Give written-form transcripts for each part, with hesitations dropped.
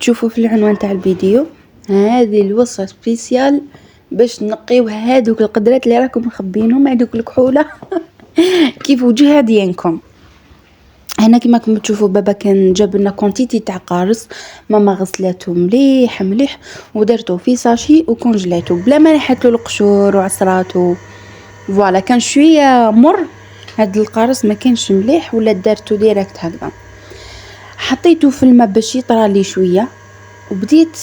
تشوفوا في العنوان تاع الفيديو، هذه الوصفة سبيسيال باش نقيو هادوك القدرات اللي راكم مخبينهم، هادوك الكحولة كيف وجهها ديالكم. هنا كيما راكم تشوفوا بابا كان جاب لنا كونتيتي تاع قارص، ماما غسلته مليح مليح ودرته في ساشي وكونجليته بلا ما نحطلو القشور وعصراته. فوالا كان شويه مر هاد القارص، ما كانش مليح ولا دارته ديريكت هكذا. حطيته في الماء باش يطرى لي شويه، وبديت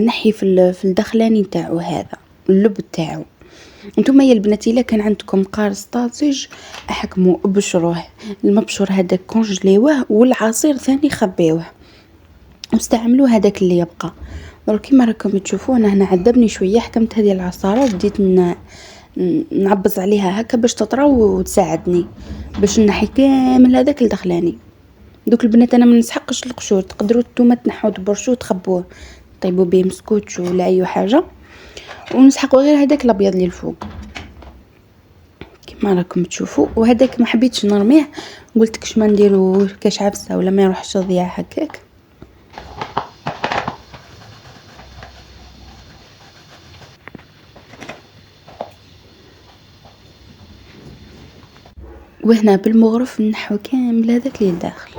نحي في الدخلاني تاعو، هذا اللب تاعو. انتم يا البنات الا كان عندكم قارص طازج احكموا ابشروه، المبشور هذاك كونجليوه والعصير ثاني خبيوه واستعملوا هذاك اللي يبقى. دروك كيما راكم تشوفوا انا هنا عذبني شويه، حكمت هذه العصاره وبديت نعبز عليها هكا باش تطرى وتساعدني باش نحي كامل هذاك الدخلاني. دوك البنات انا ما نسحقش القشور، تقدروا نتوما تنحوه تبرشوه تخبوه طيبوا به مسكوتش ولا اي حاجه، ونسحقوا غير هذاك الابيض اللي الفوق كيما راكم تشوفوا. وهذاك ما حبيتش نرميه، قلت كش ما نديرو كاش عفسه ولا ما يروحش تضيع هكاك. وهنا بالمغرف نحو كامل هذاك اللي داخل.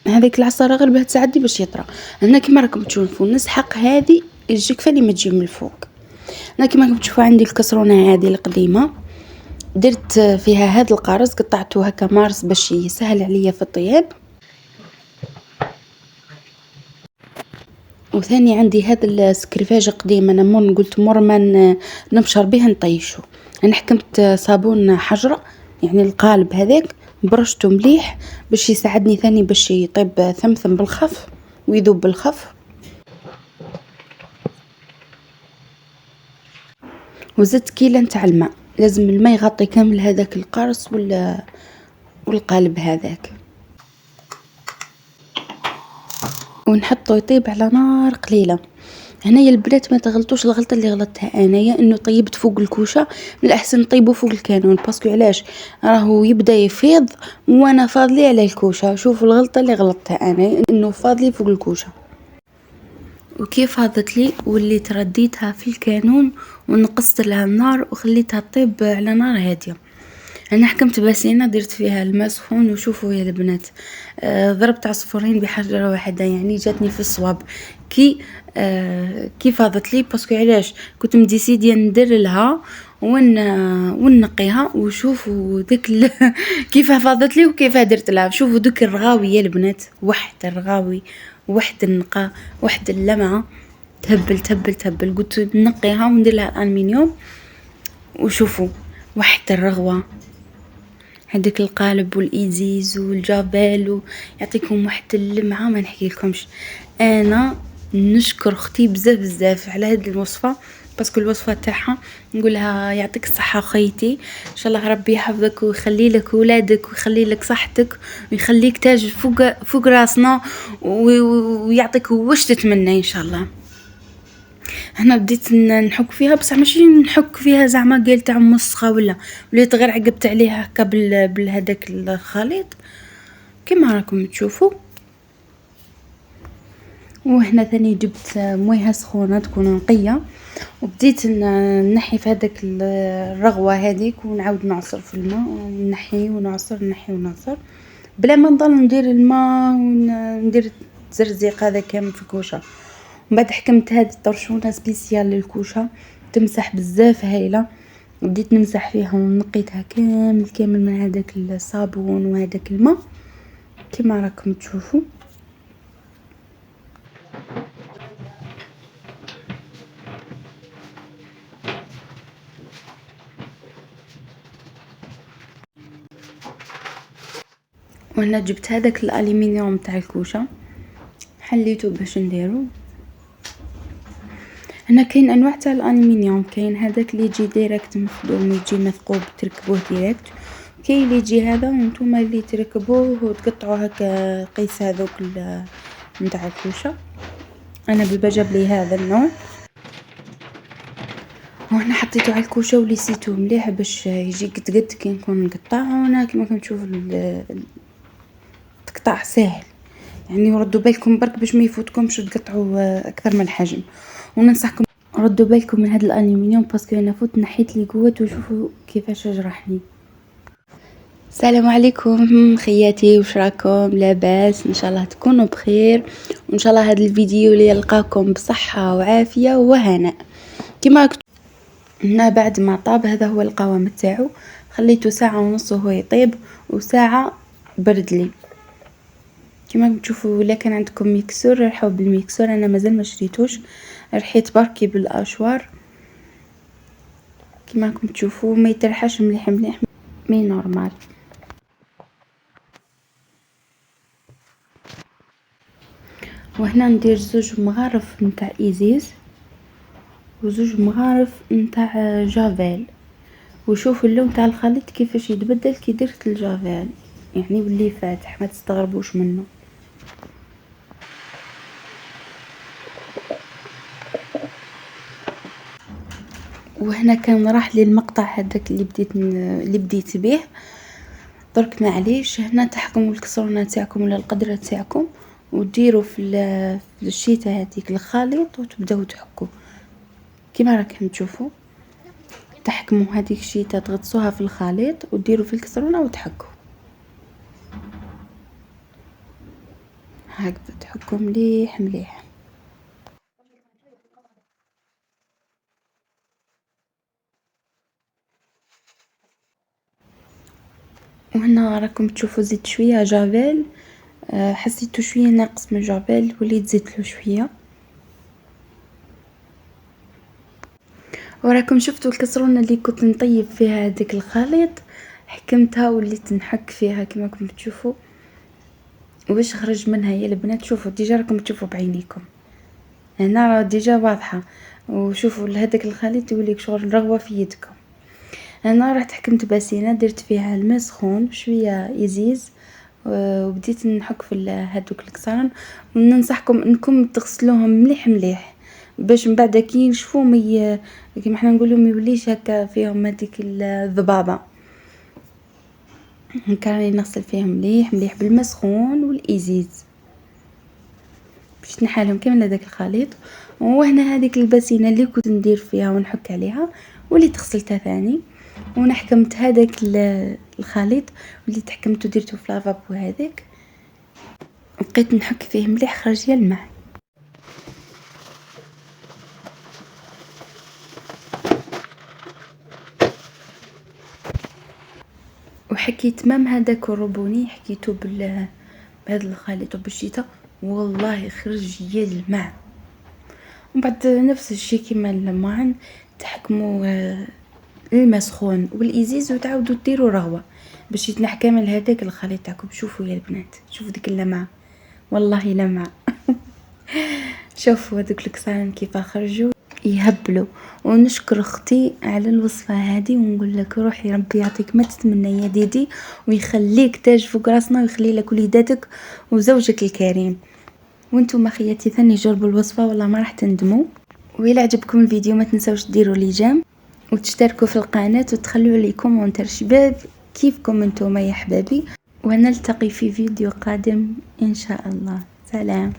هذيك العصاره غير باه تساعدني باش يطرى. هنا كيما راكم تشوفوا نسحق هذه الجكفه اللي ما تجي من الفوق. انا كيما راكم تشوفوا عندي الكسرونه هذه القديمه، درت فيها هذا القارص قطعته هكا مارس باش يسهل عليا في الطياب. وثاني عندي هذا السكرفاج قديم، انا قلت مر ما نبشر به نطيشه. انا حكمت صابون حجره يعني القالب هذاك، برشته مليح باش يساعدني ثاني باش يطيب ثمثم بالخف ويذوب بالخف. وزدت كيلة نتاع الماء، لازم الماء يغطي كامل هذاك القارص والقالب هذاك، ونحطه يطيب على نار قليله. هنا يا البنات ما تغلطوش الغلطه اللي غلطتها انايا، انه طيبت فوق الكوشه. من الاحسن نطيبه فوق الكانون، باسكو علاش راهو يبدا يفيض وانا فاضلي على الكوشه. شوفوا الغلطه اللي غلطتها انا، انه فاضلي فوق الكوشه. وكيف فاضت لي واللي ترديتها في الكانون ونقصت لها النار وخليتها تطيب على نار هاديه. انا حكمت باسينه درت فيها الماء سخون، وشوفوا يا البنات ضربت عصفورين بحجره واحده، يعني جاتني في الصواب. كي فاضت لي باسكو علاش كنت مديسيديه ندير لها ونقيها. وشوفوا ديك كيف فاضت لي وكيف درت لها. شوفوا دوك الرغاوي يا البنات، واحد الرغاوي واحد النقا واحد اللمعه، تهبل تهبل تهبل. قلت نقيها وندير لها الالمنيوم. وشوفوا واحد الرغوه، هذاك القالب والايزيز والجابيل يعطيكم واحد اللمعه ما نحكي لكمش. انا نشكر اختي بزاف بزاف على هذه الوصفه، باسكو الوصفه تاعها نقولها يعطيك الصحه خيتي، ان شاء الله ربي يحفظك ويخلي لك ولادك ويخلي لك صحتك ويخليك تاج فوق راسنا ويعطيك واش تتمنى ان شاء الله. هنا بديت نحك فيها، بصح ماشي نحك فيها زعما قال تاع مسخه ولا وليت غير عقبت عليها هكا بالهداك الخليط كما راكم تشوفوا. وهنا ثاني جبت مويه سخونه تكون نقيه، وبديت نحي في هذاك الرغوه هذيك ونعاود نعصر في الماء ونحي ونعصر نحي ونعصر بلا ما نضل ندير الماء وندير الزرزيق هذا كامل في الكوشه. من بعد حكمت هذه الطرشونه سبيسيال للكوشه تمسح بزاف هايله، بديت نمسح فيها ونقيتها كامل كامل من هذاك الصابون وهذاك الماء كما راكم تشوفوا. وانا جبت هذاك الالومنيوم تاع الكوشه حليته باش نديرو. هنا كاين انواع تاع الالومنيوم، كاين هذاك اللي يجي ديريكت مخدوم يجي مثقوب تركبوه ديريكت، كاين اللي يجي هذا وانتم اللي تركبوه وتقطعوا هكا قيس هذوك نتاع الكوشه. انا بابا جاب لي هذا النوع وهنا حطيته على الكوشه وليسيته مليح باش يجي قد كي نكون نقطعه. وانا كما كنتشوفوا يتقطع ساهل، يعني ردوا بالكم برك باش ما يفوتكمش تقطعوا اكثر من الحجم. وننصحكم ردوا بالكم من هذا الالومنيوم باسكو انا فوت نحيت لي قوت وشوفوا كيفاش جرحني. السلام عليكم خياتي، واش راكم؟ لاباس؟ ان شاء الله تكونوا بخير، وان شاء الله هذا الفيديو اللي يلقاكم بصحه وعافيه وهناء. كما راكم هنا بعد ما طاب، هذا هو القوام تاعو، خليته ساعه ونص وهو يطيب وساعه برد لي. كما تشوفوا الا كان عندكم ميكسور ريحوا بالميكسور، انا مازال ما شريتوش، رحيت بركي بالاشوار. كما راكم تشوفوا ما يترحش مليح مليح، مي نورمال. وهنا ندير زوج مغارف نتاع ايزيز وزوج مغارف نتاع جافيل، وشوفوا اللون تاع الخليط كيفاش يتبدل كي درت الجافيل، يعني واللي فاتح ما تستغربوش منه. وهنا كان راح لي المقطع هذاك اللي بديت به، درك معليش هنا تحكموا الكسرونه تاعكم ولا القدره تاعكم، وديروا في الشيته هذيك الخليط وتبداو تحكوا كما راكم تشوفوا. تحكموا هذيك الشيته تغطسوها في الخليط وديروا في الكسرونه وتحكوا هكذا، تحكوا مليح مليح. وهنا راكم تشوفوا زيت شويه جافيل، حسيته شويه ناقص من جافيل وليت زدت له شويه. وراكم شفتوا الكسرونه اللي كنت نطيب فيها هذاك الخليط، حكمتها وليت نحك فيها كما راكم تشوفوا، وباش خرج منها يا البنات شوفوا ديجا راكم تشوفوا بعينيكم هنا ديجا واضحه. وشوفوا هذاك الخليط يوليك شغل رغوه في يدكم. انا رحت حكمت باسينه درت فيها الماء سخون شويه يزيز، وبديت نحك في هذوك الكسران. وننصحكم انكم تغسلوهم مليح مليح باش من بعد كي ينشفوا كيما حنا نقولوا ما يوليش هكا فيهم هذيك الذبابه. كاني نغسل فيهم مليح مليح بالماء سخون والازيز باش نحالهم كامل هذاك الخليط. وهنا هذيك الباسينه اللي كنت ندير فيها ونحك عليها واللي غسلتها ثاني، ونحكمت هذاك الخليط واللي تحكمته درته في لافابو هذاك، بقيت نحك فيه مليح خرج لي الماء. وحكيت مام هذاك الروبوني حكيته بهذا الخليط وبالشتاء والله خرج لي الماء. ومن بعد نفس الشيء كيما الماعن تحكموا الماء سخون والازيز وتعاودوا ديروا رغوه باش يتنحى كامل هذاك الخليط تاعكم. شوفوا يا البنات شوفوا ديك اللمعه والله لمعه. شوفوا هذوك الكسران كيف خرجوا يهبلوا. ونشكر اختي على الوصفه هذه ونقول لك روحي ربي يعطيك ما تتمنى يا ديدي، ويخليك تاج فوق راسنا ويخلي لك وليداتك وزوجك الكريم. وانتم خياتي ثاني جربوا الوصفه والله ما راح تندموا. وإلا عجبكم الفيديو ما تنسوش ديروا لي جيم وتشتركوا في القناه وتخلوا لي كومنتر شباب كيفكم انتم يا حبابي. ونلتقي في فيديو قادم ان شاء الله. سلام.